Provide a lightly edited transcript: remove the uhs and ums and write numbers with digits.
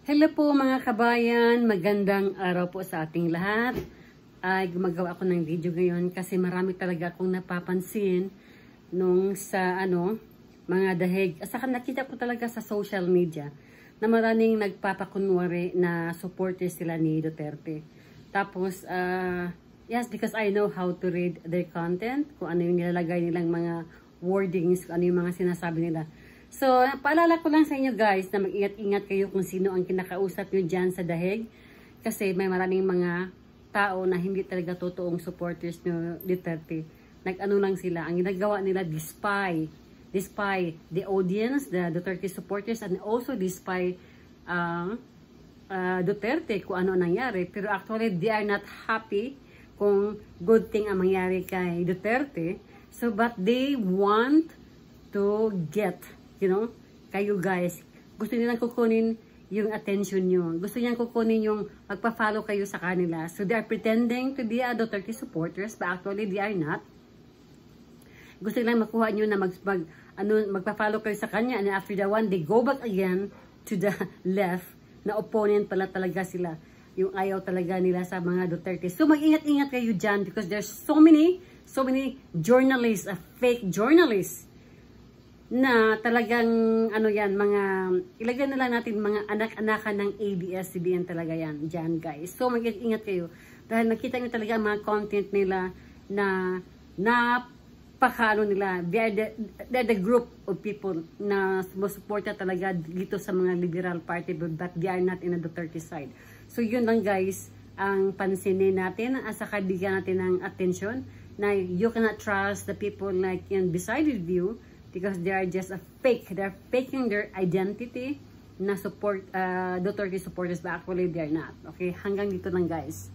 Hello po mga kabayan, magandang araw po sa ating lahat. Ay gumagawa ako ng video ngayon kasi marami talaga akong napapansin nung sa mga dahig. Saka nakita ko talaga sa social media na maraming nagpapakunwari na supporters sila ni Duterte. Tapos, yes, because I know how to read their content, kung ano yung nilalagay nilang mga wordings, kung ano yung mga sinasabi nila. So, paalala ko lang sa inyo guys na mag-ingat-ingat kayo kung sino ang kinakausap nyo dyan sa dahig. Kasi may maraming mga tao na hindi talaga totoong supporters nyo Duterte. Nag-ano lang sila. Ang ginagawa nila, despite the audience, the Duterte supporters, and also despite Duterte kung ano nangyari. Pero actually, they are not happy kung good thing ang mangyari kay Duterte. So, but they want to get kayo guys, gusto nilang kukunin yung attention nyo. Gusto nilang kukunin yung magpa-follow kayo sa kanila. So, they are pretending to be a Duterte supporters, but actually, they are not. Gusto nilang makuha nyo na magpa-follow kayo sa kanya, and after that one, they go back again to the left, na opponent pala talaga sila. Yung ayaw talaga nila sa mga Duterte. So, mag-ingat-ingat kayo dyan because there's so many journalists, fake journalists, na talagang ilagay na lang natin mga anak-anakan ng ABS-CBN talaga yan dyan guys. So mag-ingat kayo dahil nakita nyo talaga mga content nila na napakano nila. They're the group of people na sumusuporta talaga dito sa mga liberal party, but they are not in a Duterte side. So yun lang guys ang pansinin natin, saka bigyan natin ng attention na you cannot trust the people like beside you, because they are just a fake. They're faking their identity na support Duterte supporters, but actually they are not. Okay, hanggang dito lang guys.